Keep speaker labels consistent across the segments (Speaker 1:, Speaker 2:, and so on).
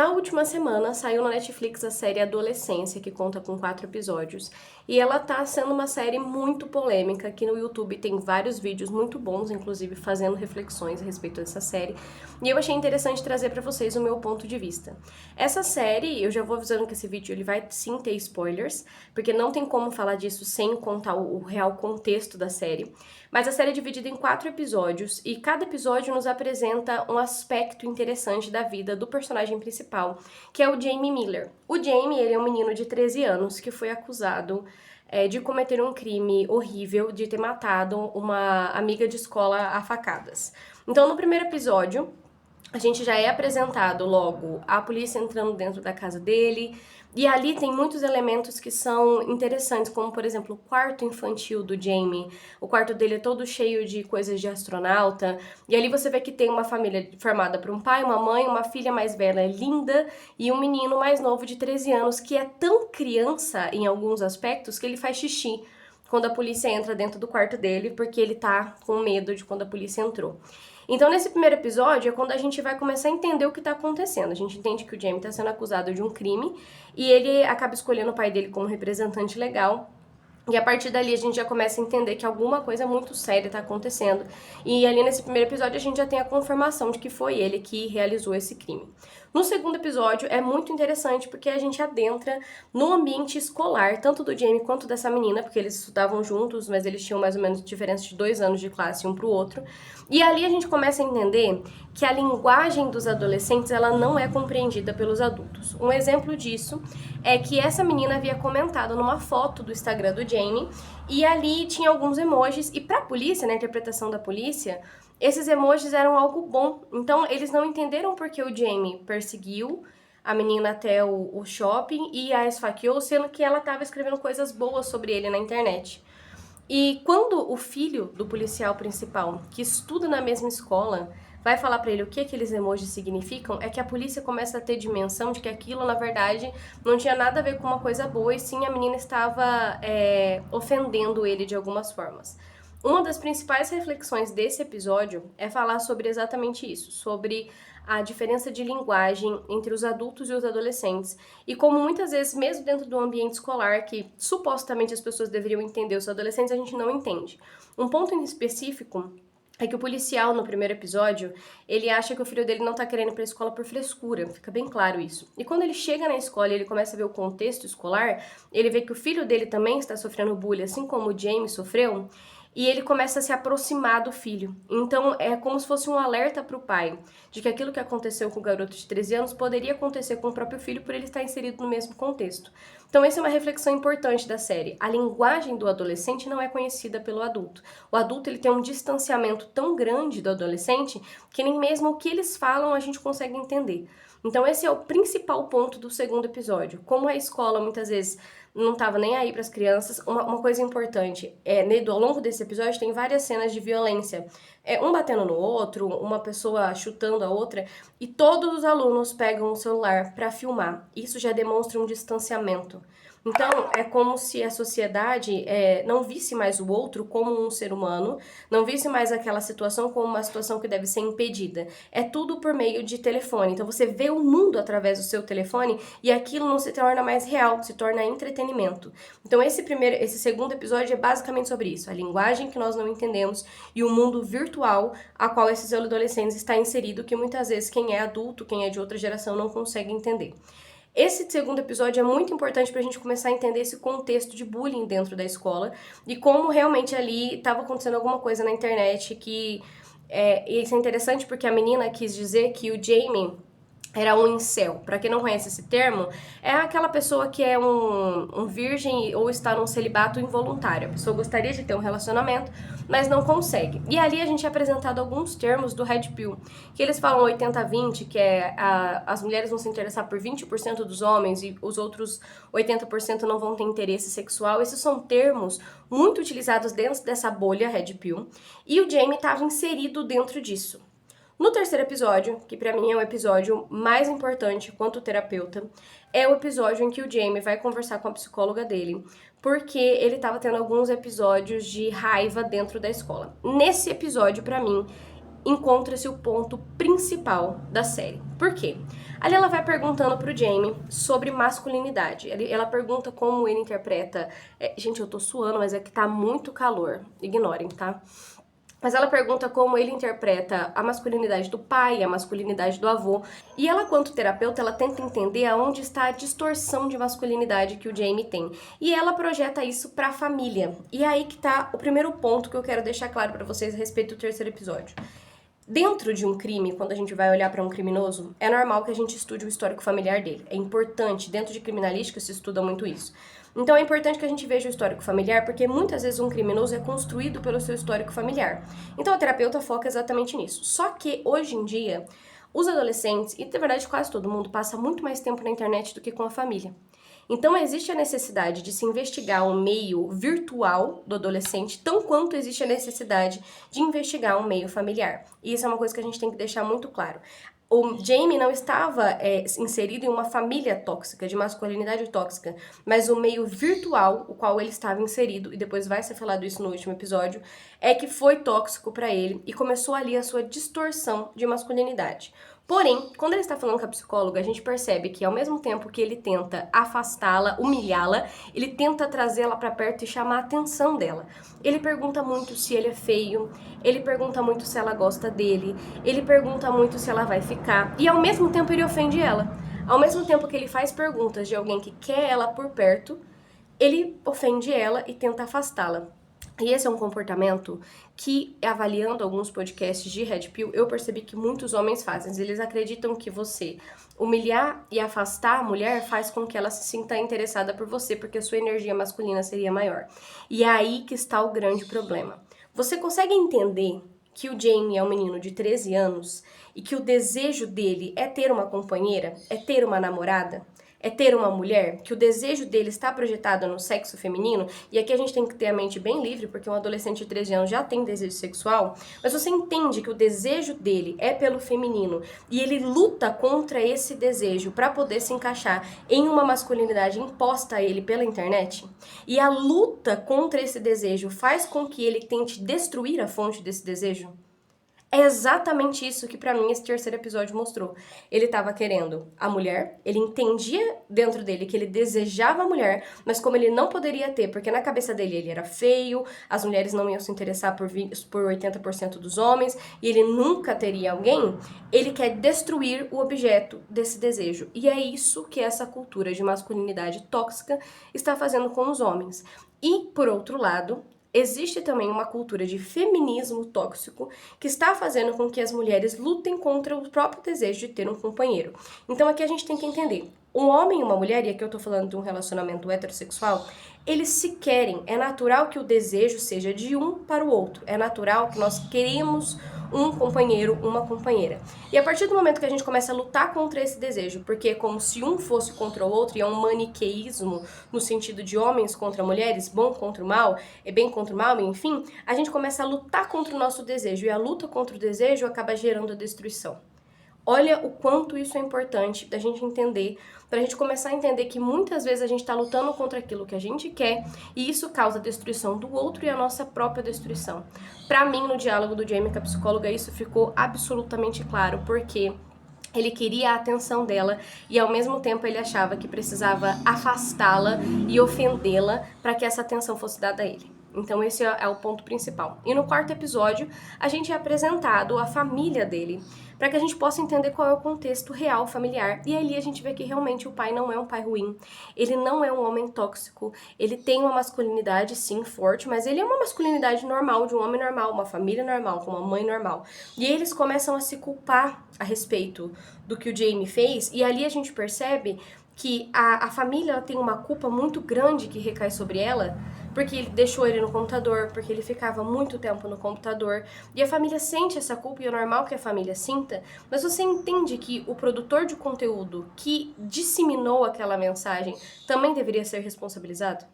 Speaker 1: Na última semana saiu na Netflix a série Adolescência, que conta com 4 episódios, e ela tá sendo uma série muito polêmica. Aqui no YouTube tem vários vídeos muito bons, inclusive fazendo reflexões a respeito dessa série, e eu achei interessante trazer pra vocês o meu ponto de vista. Essa série, eu já vou avisando que esse vídeo ele vai sim ter spoilers, porque não tem como falar disso sem contar o real contexto da série. Mas a série é dividida em 4 episódios, e cada episódio nos apresenta um aspecto interessante da vida do personagem principal, que é o Jamie Miller. O Jamie, ele é um menino de 13 anos que foi acusado de cometer um crime horrível, de ter matado uma amiga de escola a facadas. Então, no primeiro episódio, a gente já é apresentado logo a polícia entrando dentro da casa dele, e ali tem muitos elementos que são interessantes, como por exemplo o quarto infantil do Jamie. O quarto dele é todo cheio de coisas de astronauta, e ali você vê que tem uma família formada por um pai, uma mãe, uma filha mais velha linda e um menino mais novo de 13 anos que é tão criança em alguns aspectos que ele faz xixi quando a polícia entra dentro do quarto dele, porque ele tá com medo de quando a polícia entrou. Então, nesse primeiro episódio é quando a gente vai começar a entender o que tá acontecendo. A gente entende que o Jamie tá sendo acusado de um crime e ele acaba escolhendo o pai dele como representante legal. E a partir dali a gente já começa a entender que alguma coisa muito séria tá acontecendo. E ali nesse primeiro episódio a gente já tem a confirmação de que foi ele que realizou esse crime. No segundo episódio é muito interessante porque a gente adentra no ambiente escolar, tanto do Jamie quanto dessa menina, porque eles estudavam juntos, mas eles tinham mais ou menos diferença de 2 anos de classe um pro outro. E ali a gente começa a entender que a linguagem dos adolescentes ela não é compreendida pelos adultos. Um exemplo disso é que essa menina havia comentado numa foto do Instagram do Jamie e ali tinha alguns emojis e pra polícia, na interpretação da polícia, esses emojis eram algo bom. Então eles não entenderam porque o Jamie perseguiu a menina até o shopping e a esfaqueou, sendo que ela estava escrevendo coisas boas sobre ele na internet. E quando o filho do policial principal, que estuda na mesma escola, vai falar pra ele o que aqueles emojis significam, é que a polícia começa a ter dimensão de que aquilo, na verdade, não tinha nada a ver com uma coisa boa, e sim a menina estava ofendendo ele de algumas formas. Uma das principais reflexões desse episódio é falar sobre exatamente isso, sobre a diferença de linguagem entre os adultos e os adolescentes, e como muitas vezes, mesmo dentro do ambiente escolar, que supostamente as pessoas deveriam entender os adolescentes, a gente não entende. Um ponto em específico é que o policial, no primeiro episódio, ele acha que o filho dele não tá querendo ir pra escola por frescura, fica bem claro isso. E quando ele chega na escola e ele começa a ver o contexto escolar, ele vê que o filho dele também está sofrendo bullying, assim como o Jamie sofreu, e ele começa a se aproximar do filho. Então é como se fosse um alerta para o pai de que aquilo que aconteceu com o garoto de 13 anos poderia acontecer com o próprio filho por ele estar inserido no mesmo contexto. Então essa é uma reflexão importante da série. A linguagem do adolescente não é conhecida pelo adulto. O adulto ele tem um distanciamento tão grande do adolescente que nem mesmo o que eles falam a gente consegue entender. Então esse é o principal ponto do segundo episódio. Como a escola muitas vezes não tava nem aí para as crianças. Uma coisa importante, ao longo desse episódio tem várias cenas de violência. Um batendo no outro, uma pessoa chutando a outra, e todos os alunos pegam o celular para filmar. Isso já demonstra um distanciamento. Então, é como se a sociedade não visse mais o outro como um ser humano, não visse mais aquela situação como uma situação que deve ser impedida. É tudo por meio de telefone. Então, você vê o mundo através do seu telefone e aquilo não se torna mais real, se torna entretenimento. Então, esse segundo episódio é basicamente sobre isso, a linguagem que nós não entendemos e o mundo virtual a qual esses adolescentes está inserido, que muitas vezes quem é adulto, quem é de outra geração não consegue entender. Esse segundo episódio é muito importante pra gente começar a entender esse contexto de bullying dentro da escola e como realmente ali estava acontecendo alguma coisa na internet que... isso é interessante porque a menina quis dizer que o Jamie era um incel. Pra quem não conhece esse termo, é aquela pessoa que é um virgem ou está num celibato involuntário. A pessoa gostaria de ter um relacionamento, mas não consegue. E ali a gente é apresentado alguns termos do Red Pill, que eles falam 80-20, que as mulheres vão se interessar por 20% dos homens e os outros 80% não vão ter interesse sexual. Esses são termos muito utilizados dentro dessa bolha Red Pill, e o Jamie estava inserido dentro disso. No terceiro episódio, que pra mim é o episódio mais importante quanto terapeuta, é o episódio em que o Jamie vai conversar com a psicóloga dele, porque ele tava tendo alguns episódios de raiva dentro da escola. Nesse episódio, pra mim, encontra-se o ponto principal da série. Por quê? Ali ela vai perguntando pro Jamie sobre masculinidade. Ela pergunta como ele interpreta... gente, eu tô suando, mas é que tá muito calor. Ignorem, tá? Mas ela pergunta como ele interpreta a masculinidade do pai, a masculinidade do avô. E ela, quanto terapeuta, ela tenta entender aonde está a distorção de masculinidade que o Jamie tem. E ela projeta isso para a família. E é aí que tá o primeiro ponto que eu quero deixar claro para vocês a respeito do terceiro episódio. Dentro de um crime, quando a gente vai olhar para um criminoso, é normal que a gente estude o histórico familiar dele. É importante, dentro de criminalística se estuda muito isso. Então é importante que a gente veja o histórico familiar, porque muitas vezes um criminoso é construído pelo seu histórico familiar. Então a terapeuta foca exatamente nisso. Só que hoje em dia, os adolescentes, e na verdade quase todo mundo, passa muito mais tempo na internet do que com a família. Então existe a necessidade de se investigar o meio virtual do adolescente, tão quanto existe a necessidade de investigar o meio familiar. E isso é uma coisa que a gente tem que deixar muito claro. O Jamie não estava inserido em uma família tóxica, de masculinidade tóxica, mas o meio virtual, o qual ele estava inserido, e depois vai ser falado isso no último episódio, é que foi tóxico para ele e começou ali a sua distorção de masculinidade. Porém, quando ele está falando com a psicóloga, a gente percebe que ao mesmo tempo que ele tenta afastá-la, humilhá-la, ele tenta trazê-la para perto e chamar a atenção dela. Ele pergunta muito se ele é feio, ele pergunta muito se ela gosta dele, ele pergunta muito se ela vai ficar, e ao mesmo tempo ele ofende ela. Ao mesmo tempo que ele faz perguntas de alguém que quer ela por perto, ele ofende ela e tenta afastá-la. E esse é um comportamento que, avaliando alguns podcasts de Red Pill, eu percebi que muitos homens fazem. Eles acreditam que você humilhar e afastar a mulher faz com que ela se sinta interessada por você, porque a sua energia masculina seria maior. E é aí que está o grande problema. Você consegue entender que o Jamie é um menino de 13 anos e que o desejo dele é ter uma companheira, é ter uma namorada? É ter uma mulher, que o desejo dele está projetado no sexo feminino, e aqui a gente tem que ter a mente bem livre, porque um adolescente de 13 anos já tem desejo sexual, mas você entende que o desejo dele é pelo feminino, e ele luta contra esse desejo para poder se encaixar em uma masculinidade imposta a ele pela internet, e a luta contra esse desejo faz com que ele tente destruir a fonte desse desejo? É exatamente isso que pra mim esse terceiro episódio mostrou. Ele tava querendo a mulher, ele entendia dentro dele que ele desejava a mulher, mas como ele não poderia ter, porque na cabeça dele ele era feio, as mulheres não iam se interessar por 80% dos homens, e ele nunca teria alguém, ele quer destruir o objeto desse desejo. E é isso que essa cultura de masculinidade tóxica está fazendo com os homens. E, por outro lado, existe também uma cultura de feminismo tóxico que está fazendo com que as mulheres lutem contra o próprio desejo de ter um companheiro. Então aqui a gente tem que entender, um homem e uma mulher, e aqui eu tô falando de um relacionamento heterossexual, eles se querem, é natural que o desejo seja de um para o outro, é natural que nós queremos um companheiro, uma companheira. E a partir do momento que a gente começa a lutar contra esse desejo, porque é como se um fosse contra o outro, e é um maniqueísmo no sentido de homens contra mulheres, bom contra o mal, é bem contra o mal, enfim, a gente começa a lutar contra o nosso desejo, e a luta contra o desejo acaba gerando a destruição. Olha o quanto isso é importante da gente entender, pra gente começar a entender que muitas vezes a gente tá lutando contra aquilo que a gente quer e isso causa a destruição do outro e a nossa própria destruição. Pra mim, no diálogo do Jamie com a psicóloga, isso ficou absolutamente claro, porque ele queria a atenção dela e ao mesmo tempo ele achava que precisava afastá-la e ofendê-la para que essa atenção fosse dada a ele. Então esse é o ponto principal. E no quarto episódio, a gente é apresentado a família dele, para que a gente possa entender qual é o contexto real familiar. E ali a gente vê que realmente o pai não é um pai ruim, ele não é um homem tóxico, ele tem uma masculinidade sim forte, mas ele é uma masculinidade normal, de um homem normal, uma família normal, com uma mãe normal. E aí eles começam a se culpar a respeito do que o Jamie fez, e ali a gente percebe que a família ela tem uma culpa muito grande que recai sobre ela, porque ele deixou ele no computador, porque ele ficava muito tempo no computador, e a família sente essa culpa, e é normal que a família sinta, mas você entende que o produtor de conteúdo que disseminou aquela mensagem também deveria ser responsabilizado?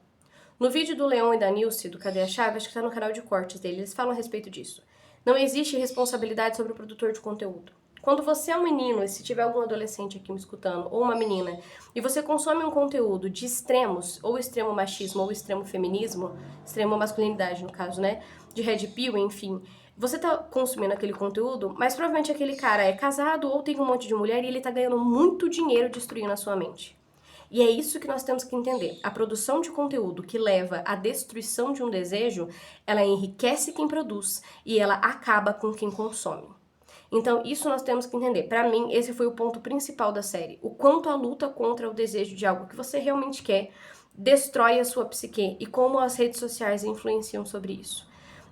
Speaker 1: No vídeo do Leon e da Nilce, do Cadê a Chave, acho que tá no canal de cortes dele, eles falam a respeito disso. Não existe responsabilidade sobre o produtor de conteúdo. Quando você é um menino, e se tiver algum adolescente aqui me escutando, ou uma menina, e você consome um conteúdo de extremos, ou extremo machismo, ou extremo feminismo, extremo masculinidade no caso, né, de Red Pill, enfim, Você tá consumindo aquele conteúdo, mas provavelmente aquele cara é casado ou tem um monte de mulher e ele tá ganhando muito dinheiro destruindo a sua mente. E é isso que nós temos que entender. A produção de conteúdo que leva à destruição de um desejo, ela enriquece quem produz e ela acaba com quem consome. Então, isso nós temos que entender. Para mim, esse foi o ponto principal da série. O quanto a luta contra o desejo de algo que você realmente quer destrói a sua psique e como as redes sociais influenciam sobre isso.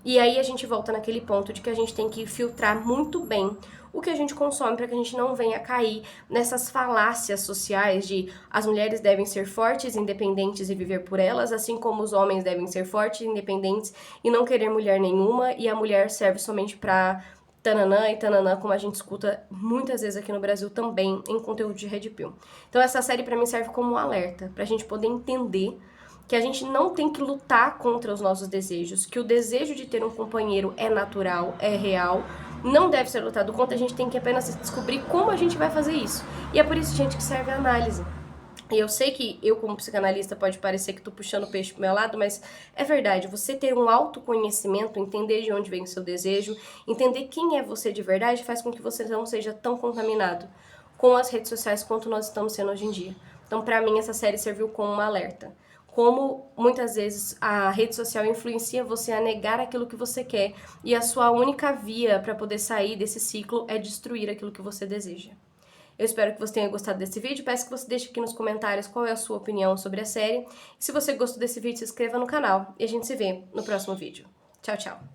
Speaker 1: E aí a gente volta naquele ponto de que a gente tem que filtrar muito bem o que a gente consome para que a gente não venha cair nessas falácias sociais de as mulheres devem ser fortes, independentes e viver por elas, assim como os homens devem ser fortes, independentes e não querer mulher nenhuma, e a mulher serve somente para tananã e tananã, como a gente escuta muitas vezes aqui no Brasil também em conteúdo de Red Pill. Então essa série para mim serve como um alerta, pra gente poder entender que a gente não tem que lutar contra os nossos desejos, que o desejo de ter um companheiro é natural, é real, não deve ser lutado contra, a gente tem que apenas descobrir como a gente vai fazer isso. E é por isso, gente, que serve a análise. E eu sei que eu, como psicanalista, pode parecer que tô puxando o peixe pro meu lado, mas é verdade, você ter um autoconhecimento, entender de onde vem o seu desejo, entender quem é você de verdade, faz com que você não seja tão contaminado com as redes sociais quanto nós estamos sendo hoje em dia. Então, pra mim, essa série serviu como um alerta. Como muitas vezes a rede social influencia você a negar aquilo que você quer e a sua única via para poder sair desse ciclo é destruir aquilo que você deseja. Eu espero que você tenha gostado desse vídeo, peço que você deixe aqui nos comentários qual é a sua opinião sobre a série. E se você gostou desse vídeo, se inscreva no canal e a gente se vê no próximo vídeo. Tchau, tchau!